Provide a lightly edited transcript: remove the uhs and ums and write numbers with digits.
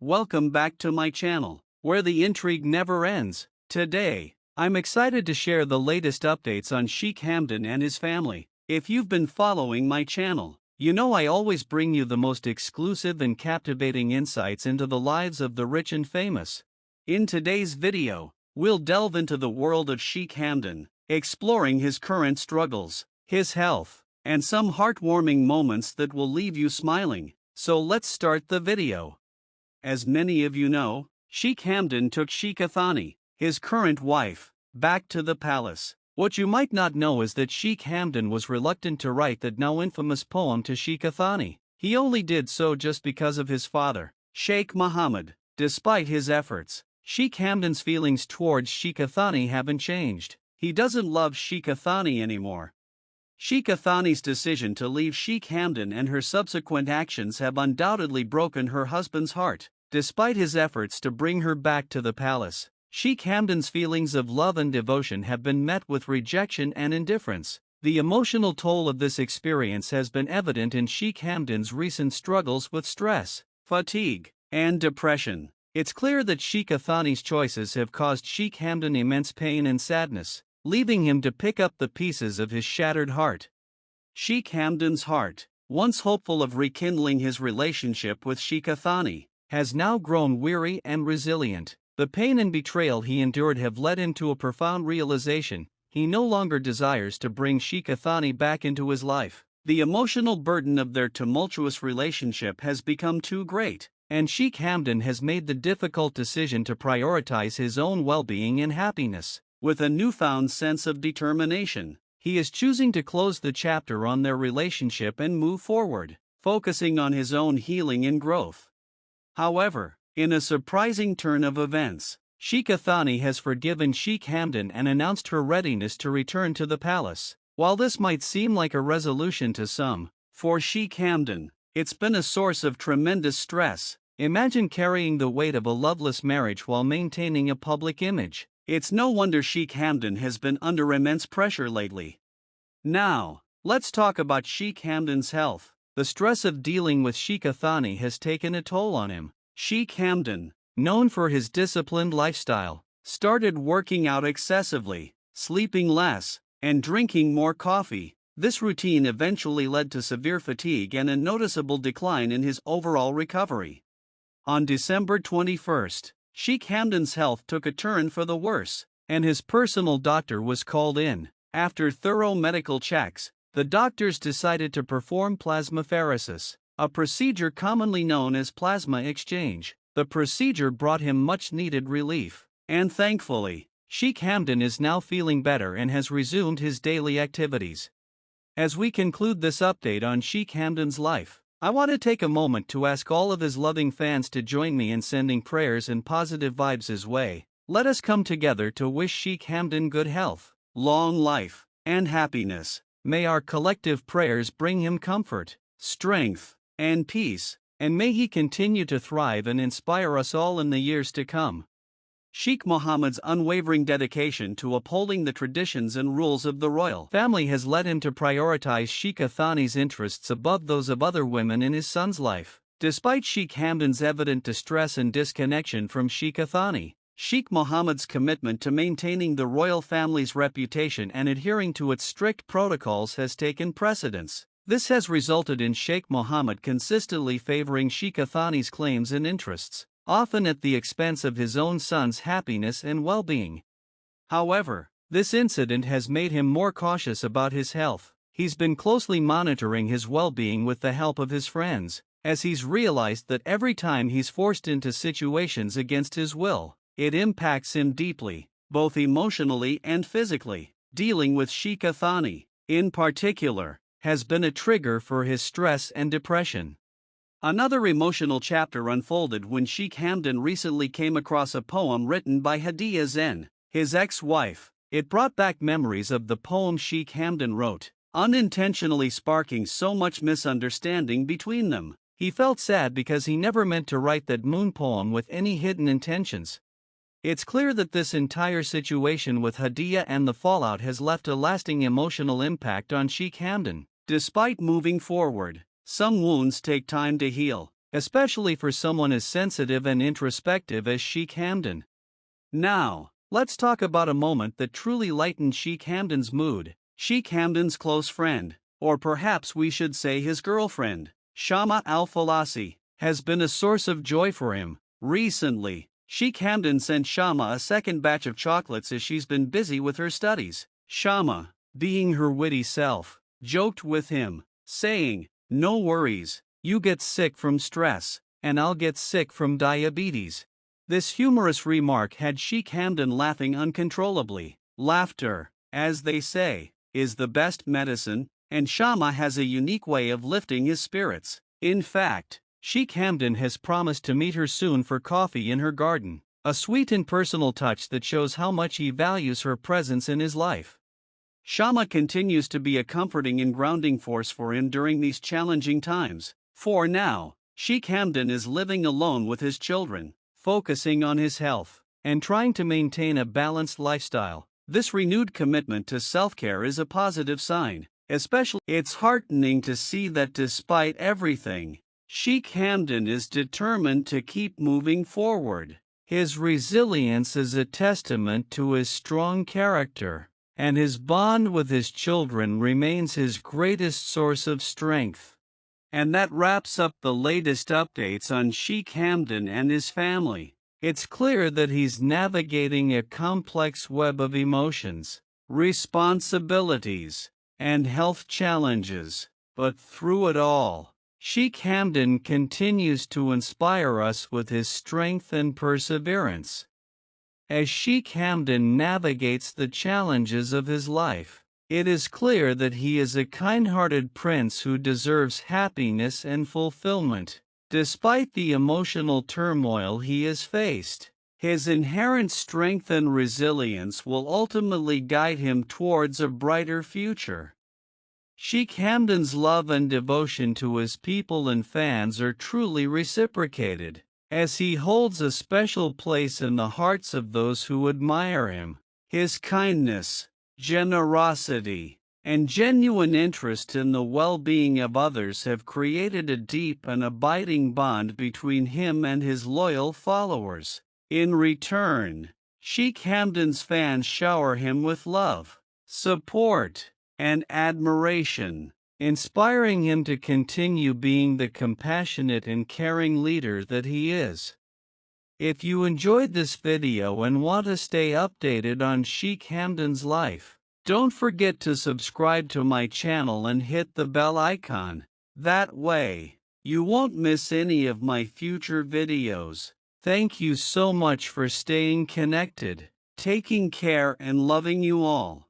Welcome back to my channel, where the intrigue never ends. Today, I'm excited to share the latest updates on Sheikh Hamdan and his family. If you've been following my channel, you know I always bring you the most exclusive and captivating insights into the lives of the rich and famous. In today's video, we'll delve into the world of Sheikh Hamdan, exploring his current struggles, his health, and some heartwarming moments that will leave you smiling. So let's start the video. As many of you know, Sheikh Hamdan took Sheikha Thani, his current wife, back to the palace. What you might not know is that Sheikh Hamdan was reluctant to write that now infamous poem to Sheikha Thani. He only did so just because of his father, Sheikh Mohammed. Despite his efforts, Sheikh Hamdan's feelings towards Sheikha Thani haven't changed. He doesn't love Sheikha Thani anymore. Sheikha Thani's decision to leave Sheikh Hamdan and her subsequent actions have undoubtedly broken her husband's heart. Despite his efforts to bring her back to the palace, Sheikh Hamdan's feelings of love and devotion have been met with rejection and indifference. The emotional toll of this experience has been evident in Sheikh Hamdan's recent struggles with stress, fatigue, and depression. It's clear that Sheikha Thani's choices have caused Sheikh Hamdan immense pain and sadness, leaving him to pick up the pieces of his shattered heart. Sheikh Hamdan's heart, once hopeful of rekindling his relationship with Sheikha Thani, has now grown weary and resilient. The pain and betrayal he endured have led him to a profound realization: he no longer desires to bring Sheikha Thani back into his life. The emotional burden of their tumultuous relationship has become too great, and Sheikh Hamdan has made the difficult decision to prioritize his own well-being and happiness. With a newfound sense of determination, he is choosing to close the chapter on their relationship and move forward, focusing on his own healing and growth. However, in a surprising turn of events, Sheikha Thani has forgiven Sheikh Hamdan and announced her readiness to return to the palace. While this might seem like a resolution to some, for Sheikh Hamdan, it's been a source of tremendous stress. Imagine carrying the weight of a loveless marriage while maintaining a public image. It's no wonder Sheikh Hamdan has been under immense pressure lately. Now, let's talk about Sheikh Hamdan's health. The stress of dealing with Sheikha Thani has taken a toll on him. Sheikh Hamdan, known for his disciplined lifestyle, started working out excessively, sleeping less, and drinking more coffee. This routine eventually led to severe fatigue and a noticeable decline in his overall recovery. On December 21st, Sheikh Hamdan's health took a turn for the worse, and his personal doctor was called in. After thorough medical checks, the doctors decided to perform plasmapheresis, a procedure commonly known as plasma exchange. The procedure brought him much-needed relief, and thankfully, Sheikh Hamdan is now feeling better and has resumed his daily activities. As we conclude this update on Sheikh Hamdan's life, I want to take a moment to ask all of his loving fans to join me in sending prayers and positive vibes his way. Let us come together to wish Sheikh Hamdan good health, long life, and happiness. May our collective prayers bring him comfort, strength, and peace, and may he continue to thrive and inspire us all in the years to come. Sheikh Mohammed's unwavering dedication to upholding the traditions and rules of the royal family has led him to prioritize Sheikha Thani's interests above those of other women in his son's life. Despite Sheikh Hamdan's evident distress and disconnection from Sheikha Thani, Sheikh Mohammed's commitment to maintaining the royal family's reputation and adhering to its strict protocols has taken precedence. This has resulted in Sheikh Mohammed consistently favoring Sheikha Thani's claims and interests, often at the expense of his own son's happiness and well-being. However, this incident has made him more cautious about his health. He's been closely monitoring his well-being with the help of his friends, as he's realized that every time he's forced into situations against his will, it impacts him deeply, both emotionally and physically. Dealing with Sheikha Thani, in particular, has been a trigger for his stress and depression. Another emotional chapter unfolded when Sheikh Hamdan recently came across a poem written by Hadiya Zen, his ex-wife. It brought back memories of the poem Sheikh Hamdan wrote, unintentionally sparking so much misunderstanding between them. He felt sad because he never meant to write that moon poem with any hidden intentions. It's clear that this entire situation with Hadiya and the fallout has left a lasting emotional impact on Sheikh Hamdan. Despite moving forward, some wounds take time to heal. especially for someone as sensitive and introspective as Sheikh Hamdan. Now, let's talk about a moment that truly lightened Sheikh Hamdan's mood. Sheikh Hamdan's close friend, or perhaps we should say his girlfriend, Shama al-Falasi, has been a source of joy for him. Recently, Sheikh Hamdan sent Shama a second batch of chocolates as she's been busy with her studies. Shama, being her witty self, joked with him, saying, "No worries, you get sick from stress, and I'll get sick from diabetes." This humorous remark had Sheikh Hamdan laughing uncontrollably. Laughter, as they say, is the best medicine, and Shama has a unique way of lifting his spirits. In fact, Sheikh Hamdan has promised to meet her soon for coffee in her garden, a sweet and personal touch that shows how much he values her presence in his life. Shama continues to be a comforting and grounding force for him during these challenging times. For now, Sheikh Hamdan is living alone with his children, focusing on his health, and trying to maintain a balanced lifestyle. This renewed commitment to self-care is a positive sign, especially. It's heartening to see that despite everything, Sheikh Hamdan is determined to keep moving forward. His resilience is a testament to his strong character, and his bond with his children remains his greatest source of strength. And that wraps up the latest updates on Sheikh Hamdan and his family. It's clear that he's navigating a complex web of emotions, responsibilities, and health challenges. But through it all, Sheikh Hamdan continues to inspire us with his strength and perseverance. As Sheikh Hamdan navigates the challenges of his life, it is clear that he is a kind-hearted prince who deserves happiness and fulfillment. Despite the emotional turmoil he has faced, his inherent strength and resilience will ultimately guide him towards a brighter future. Sheikh Hamdan's love and devotion to his people and fans are truly reciprocated, as he holds a special place in the hearts of those who admire him. His kindness, generosity, and genuine interest in the well-being of others have created a deep and abiding bond between him and his loyal followers. In return, Sheikh Hamdan's fans shower him with love, support, and admiration, inspiring him to continue being the compassionate and caring leader that he is. If you enjoyed this video and want to stay updated on Sheikh Hamdan's life, don't forget to subscribe to my channel and hit the bell icon. That way, you won't miss any of my future videos. Thank you so much for staying connected, taking care and loving you all.